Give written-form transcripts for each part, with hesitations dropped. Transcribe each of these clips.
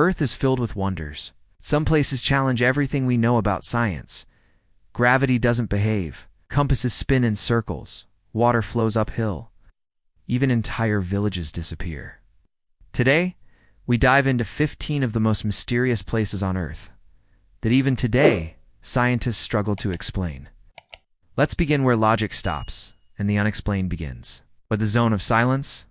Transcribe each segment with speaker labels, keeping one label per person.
Speaker 1: Earth is filled with wonders. Some places challenge everything we know about science. Gravity doesn't behave. Compasses spin in circles. Water flows uphill. Even entire villages disappear. Today, we dive into 15 of the most mysterious places on Earth that even today, scientists struggle to explain. Let's begin where logic stops and the unexplained begins. But the zone of silence?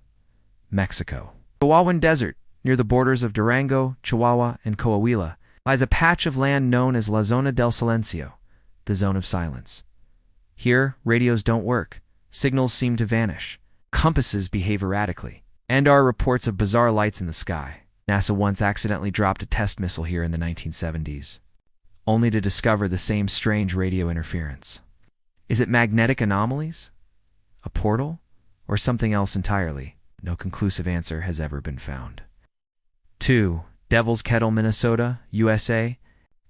Speaker 1: Mexico. The Chihuahuan Desert, near the borders of Durango, Chihuahua, and Coahuila, lies a patch of land known as La Zona del Silencio, the zone of silence. Here, radios don't work, signals seem to vanish, compasses behave erratically, and there are reports of bizarre lights in the sky. NASA once accidentally dropped a test missile here in the 1970s, only to discover the same strange radio interference. Is it magnetic anomalies? A portal? Or something else entirely? No conclusive answer has ever been found. 2. Devil's Kettle, Minnesota, USA.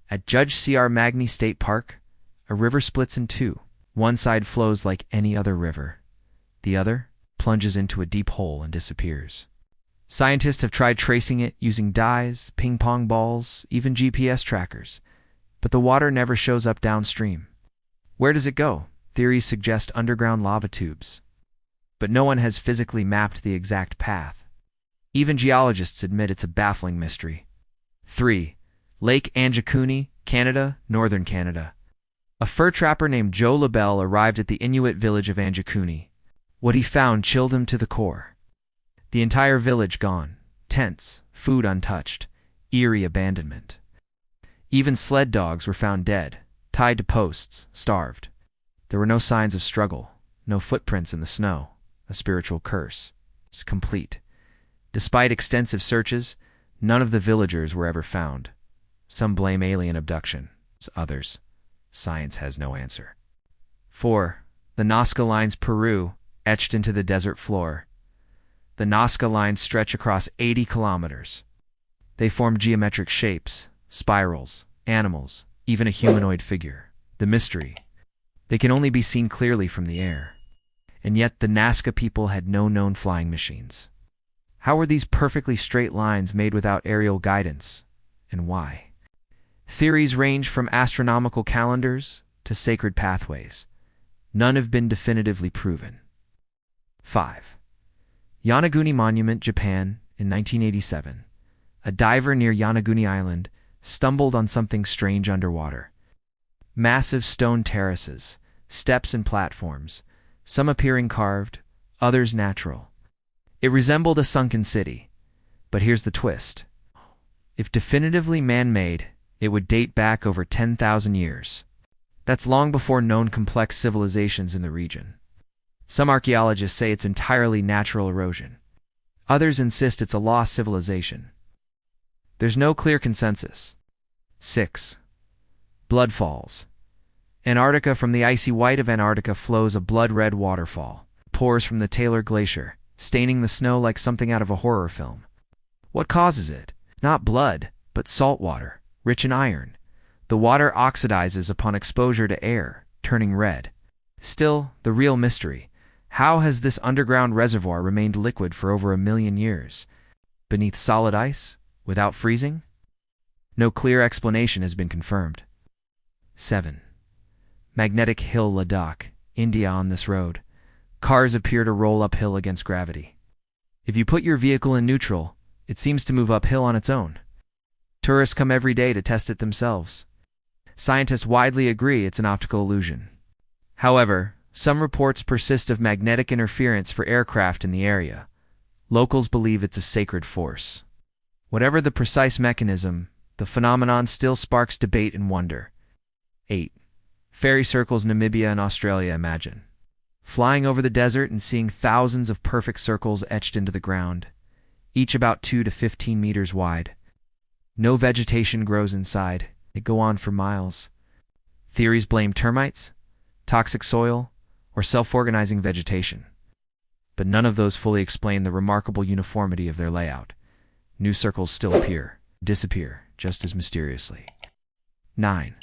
Speaker 1: At Judge C.R. Magny State Park, a river splits in two. One side flows like any other river. The other plunges into a deep hole and disappears. Scientists have tried tracing it using dyes, ping-pong balls, even GPS trackers, but the water never shows up downstream. Where does it go? Theories suggest underground lava tubes, but no one has physically mapped the exact path. Even geologists admit it's a baffling mystery. 3. Lake Anjikuni, Canada, northern Canada. A fur trapper named Joe LaBelle arrived at the Inuit village of Anjikuni. What he found chilled him to the core. The entire village gone, tents, food untouched, eerie abandonment. Even sled dogs were found dead, tied to posts, starved. There were no signs of struggle, no footprints in the snow, a spiritual curse. It's complete. Despite extensive searches, none of the villagers were ever found. Some blame alien abduction, others, science has no answer. 4. The Nazca Lines, Peru, etched into the desert floor. The Nazca Lines stretch across 80 kilometers. They form geometric shapes, spirals, animals, even a humanoid figure. The mystery. They can only be seen clearly from the air. And yet the Nazca people had no known flying machines. How were these perfectly straight lines made without aerial guidance, and why? Theories range from astronomical calendars to sacred pathways. None have been definitively proven. 5. Yonaguni Monument, Japan, in 1987. A diver near Yonaguni Island stumbled on something strange underwater. Massive stone terraces, steps and platforms, some appearing carved, others natural. It resembled a sunken city. But here's the twist. If definitively man-made, it would date back over 10,000 years. That's long before known complex civilizations in the region. Some archaeologists say it's entirely natural erosion. Others insist it's a lost civilization. There's no clear consensus. 6. Blood Falls. Antarctica. From the icy white of Antarctica flows a blood-red waterfall. It pours from the Taylor Glacier, staining the snow like something out of a horror film. What causes it? Not blood, but salt water, rich in iron. The water oxidizes upon exposure to air, turning red. Still, the real mystery. How has this underground reservoir remained liquid for over 1 million years? Beneath solid ice? Without freezing? No clear explanation has been confirmed. 7. Magnetic Hill, Ladakh, India. On this road, cars appear to roll uphill against gravity. If you put your vehicle in neutral, it seems to move uphill on its own. Tourists come every day to test it themselves. Scientists widely agree it's an optical illusion. However, some reports persist of magnetic interference for aircraft in the area. Locals believe it's a sacred force. Whatever the precise mechanism, the phenomenon still sparks debate and wonder. 8. Fairy circles, Namibia and Australia. Imagine flying over the desert and seeing thousands of perfect circles etched into the ground, each about 2 to 15 meters wide. No vegetation grows inside. They go on for miles. Theories blame termites, toxic soil, or self-organizing vegetation. But none of those fully explain the remarkable uniformity of their layout. New circles still appear, disappear, just as mysteriously. 9.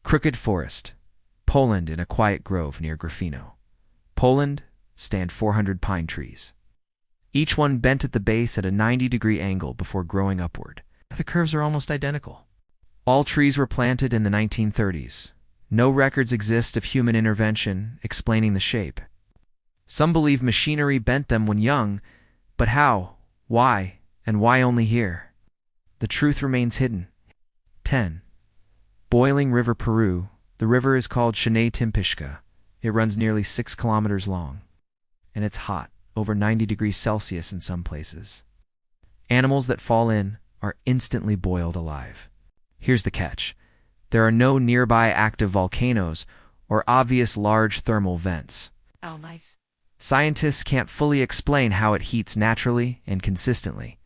Speaker 1: Crooked Forest, Poland. In a quiet grove near Grafino, Poland, stand 400 pine trees. Each one bent at the base at a 90-degree angle before growing upward. The curves are almost identical. All trees were planted in the 1930s. No records exist of human intervention explaining the shape. Some believe machinery bent them when young, but how, why, and why only here? The truth remains hidden. 10. Boiling River, Peru. The river is called Shanay Timpishka. It runs nearly 6 kilometers long. And it's hot, over 90 degrees Celsius in some places. Animals that fall in are instantly boiled alive. Here's the catch. There are no nearby active volcanoes or obvious large thermal vents.
Speaker 2: Oh, nice.
Speaker 1: Scientists can't fully explain how it heats naturally and consistently.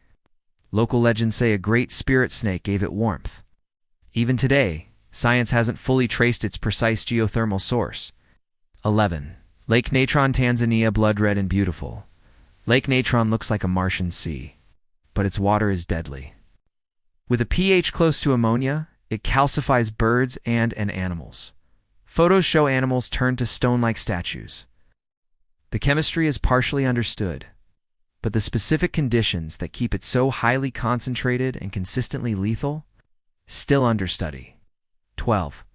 Speaker 1: Local legends say a great spirit snake gave it warmth. Even today, science hasn't fully traced its precise geothermal source. 11. Lake Natron, Tanzania, blood red and beautiful. Lake Natron looks like a Martian sea, but its water is deadly. With a pH close to ammonia, it calcifies birds and animals. Photos show animals turned to stone-like statues. The chemistry is partially understood, but the specific conditions that keep it so highly concentrated and consistently lethal, still under study. 12.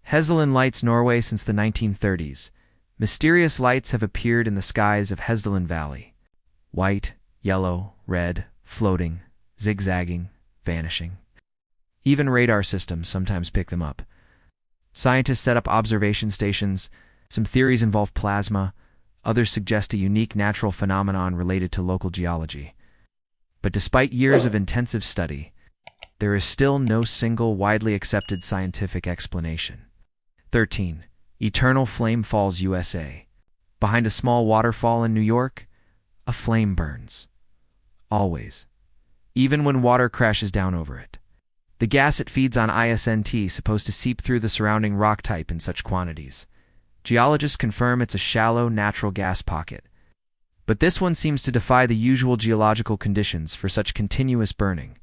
Speaker 1: Hesdalen lights, Norway. Since the 1930s, mysterious lights have appeared in the skies of Hesdalen Valley. White, yellow, red, floating, zigzagging, vanishing. Even radar systems sometimes pick them up. Scientists set up observation stations. Some theories involve plasma. Others suggest a unique natural phenomenon related to local geology. But despite years of intensive study, there is still no single widely accepted scientific explanation. 13. Eternal Flame Falls, USA. Behind a small waterfall in New York, a flame burns. Always. Even when water crashes down over it. The gas it feeds on isn't supposed to seep through the surrounding rock type in such quantities. Geologists confirm it's a shallow, natural gas pocket. But this one seems to defy the usual geological conditions for such continuous burning.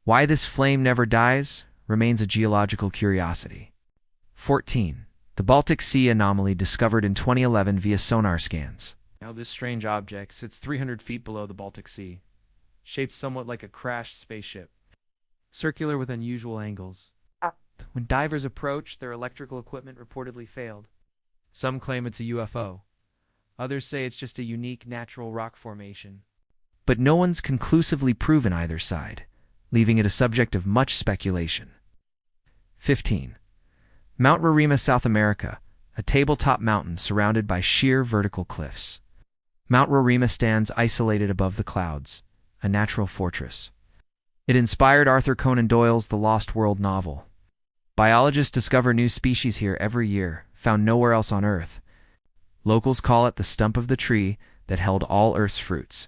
Speaker 1: Why this flame never dies remains a geological curiosity. 14. The Baltic Sea anomaly discovered in 2011 via sonar scans. Now this strange object sits 300 feet below the Baltic Sea, shaped somewhat like a crashed spaceship, circular with unusual angles. When divers approached, their electrical equipment reportedly failed. Some claim it's a UFO. Others say it's just a unique natural rock formation. But no one's conclusively proven either side, leaving it a subject of much speculation. 15. Mount Roraima, South America, a tabletop mountain surrounded by sheer vertical cliffs. Mount Roraima stands isolated above the clouds, a natural fortress. It inspired Arthur Conan Doyle's The Lost World novel. Biologists discover new species here every year, found nowhere else on Earth. Locals call it the stump of the tree that held all Earth's fruits.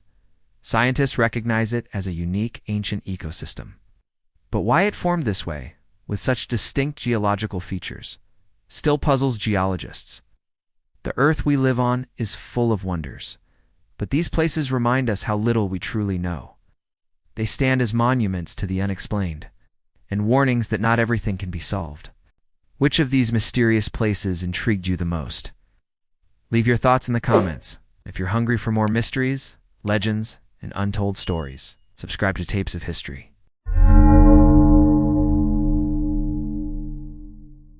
Speaker 1: Scientists recognize it as a unique ancient ecosystem. But why it formed this way, with such distinct geological features, still puzzles geologists. The Earth we live on is full of wonders, but these places remind us how little we truly know. They stand as monuments to the unexplained, and warnings that not everything can be solved. Which of these mysterious places intrigued you the most? Leave your thoughts in the comments. If you're hungry for more mysteries, legends, and untold stories, subscribe to Tapes of History.